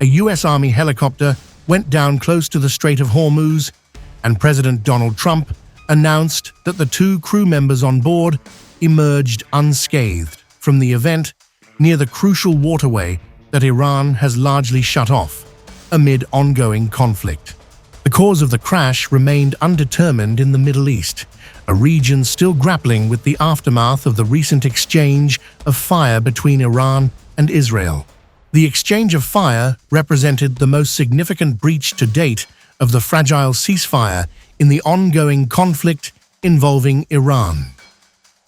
a U.S. Army helicopter went down close to the Strait of Hormuz, and President Donald Trump announced that the 2 crew members on board emerged unscathed from the event near the crucial waterway that Iran has largely shut off amid ongoing conflict. The cause of the crash remained undetermined in the Middle East, a region still grappling with the aftermath of the recent exchange of fire between Iran and Israel. The exchange of fire represented the most significant breach to date of the fragile ceasefire in the ongoing conflict involving Iran.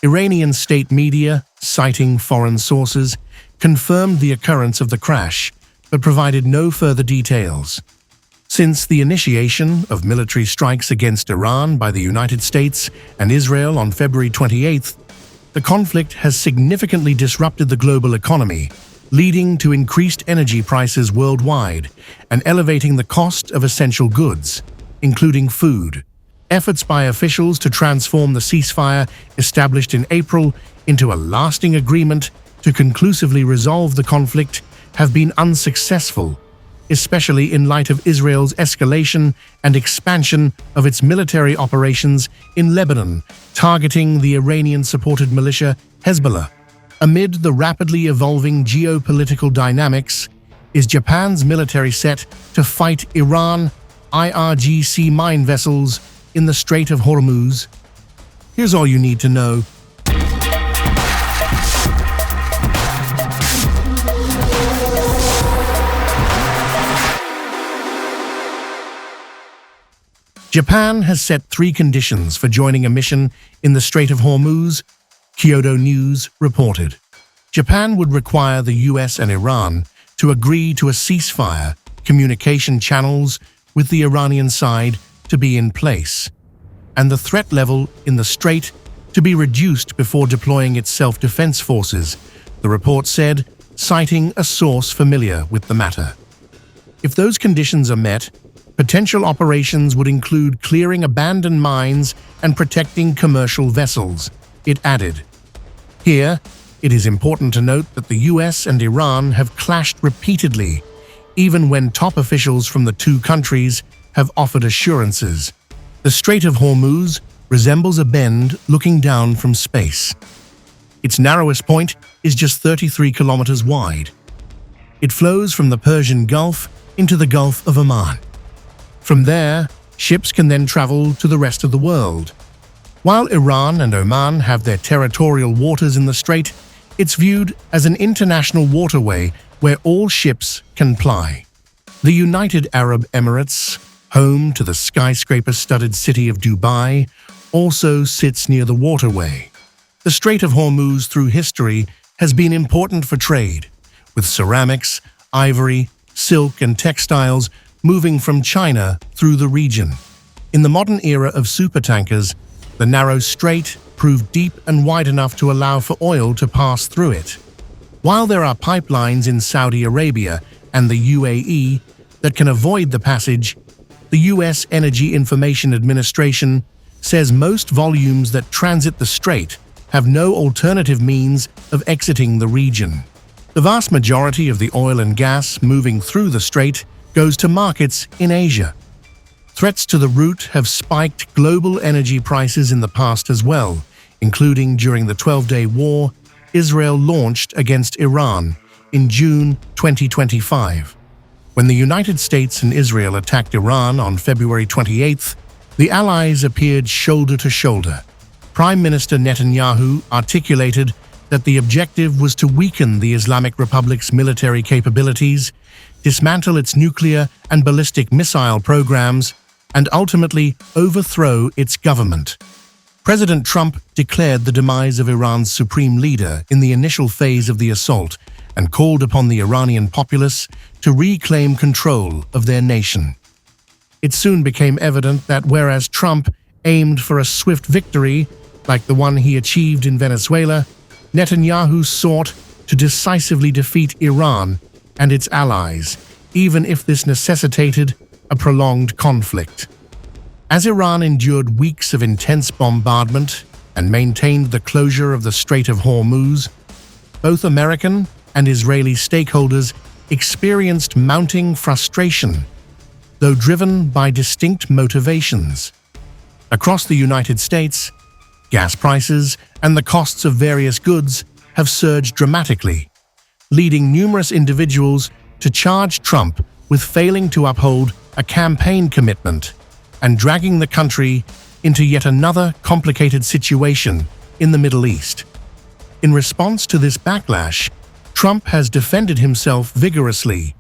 Iranian state media, citing foreign sources, confirmed the occurrence of the crash, but provided no further details. Since the initiation of military strikes against Iran by the United States and Israel on February 28th, the conflict has significantly disrupted the global economy, leading to increased energy prices worldwide and elevating the cost of essential goods, including food. Efforts by officials to transform the ceasefire established in April into a lasting agreement to conclusively resolve the conflict have been unsuccessful, especially in light of Israel's escalation and expansion of its military operations in Lebanon, targeting the Iranian-supported militia Hezbollah. Amid the rapidly evolving geopolitical dynamics, is Japan's military set to fight Iran IRGC mine vessels in the Strait of Hormuz? Here's all you need to know. Japan has set 3 conditions for joining a mission in the Strait of Hormuz, Kyodo News reported. Japan would require the US and Iran to agree to a ceasefire, communication channels with the Iranian side to be in place, and the threat level in the strait to be reduced before deploying its self-defense forces, the report said, citing a source familiar with the matter. If those conditions are met, potential operations would include clearing abandoned mines and protecting commercial vessels, it added. Here, it is important to note that the US and Iran have clashed repeatedly, even when top officials from the 2 countries have offered assurances. The Strait of Hormuz resembles a bend looking down from space. Its narrowest point is just 33 kilometers wide. It flows from the Persian Gulf into the Gulf of Oman. From there, ships can then travel to the rest of the world. While Iran and Oman have their territorial waters in the strait, it's viewed as an international waterway where all ships can ply. The United Arab Emirates, home to the skyscraper-studded city of Dubai, also sits near the waterway. The Strait of Hormuz through history has been important for trade, with ceramics, ivory, silk and textiles moving from China through the region. In the modern era of supertankers, the narrow strait proved deep and wide enough to allow for oil to pass through it. While there are pipelines in Saudi Arabia and the UAE that can avoid the passage, the U.S. Energy Information Administration says most volumes that transit the strait have no alternative means of exiting the region. The vast majority of the oil and gas moving through the strait goes to markets in Asia. Threats to the route have spiked global energy prices in the past as well, including during the 12-day war Israel launched against Iran in June 2025. When the United States and Israel attacked Iran on February 28th, the Allies appeared shoulder to shoulder. Prime Minister Netanyahu articulated that the objective was to weaken the Islamic Republic's military capabilities, dismantle its nuclear and ballistic missile programs, and ultimately overthrow its government. President Trump declared the demise of Iran's supreme leader in the initial phase of the assault and called upon the Iranian populace to reclaim control of their nation. It soon became evident that whereas Trump aimed for a swift victory, like the one he achieved in Venezuela, Netanyahu sought to decisively defeat Iran and its allies, even if this necessitated a prolonged conflict. As Iran endured weeks of intense bombardment and maintained the closure of the Strait of Hormuz, both American and Israeli stakeholders experienced mounting frustration, though driven by distinct motivations. Across the United States, gas prices and the costs of various goods have surged dramatically, leading numerous individuals to charge Trump with failing to uphold a campaign commitment and dragging the country into yet another complicated situation in the Middle East. In response to this backlash, Trump has defended himself vigorously,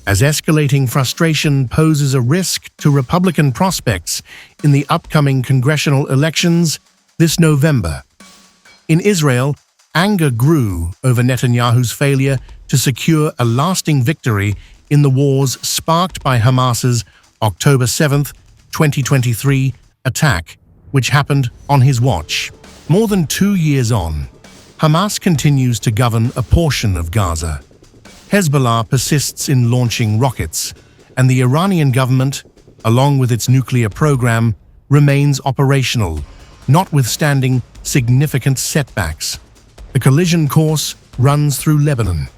as escalating frustration poses a risk to Republican prospects in the upcoming congressional elections this November. In Israel, anger grew over Netanyahu's failure to secure a lasting victory in the wars sparked by Hamas's October 7, 2023 attack, which happened on his watch. More than 2 years on, Hamas continues to govern a portion of Gaza. Hezbollah persists in launching rockets, and the Iranian government, along with its nuclear program, remains operational, notwithstanding significant setbacks. The collision course runs through Lebanon,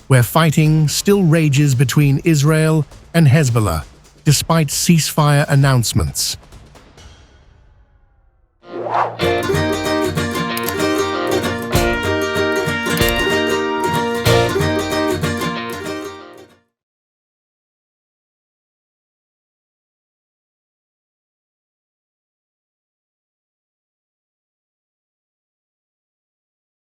where fighting still rages between Israel and Hezbollah, despite ceasefire announcements.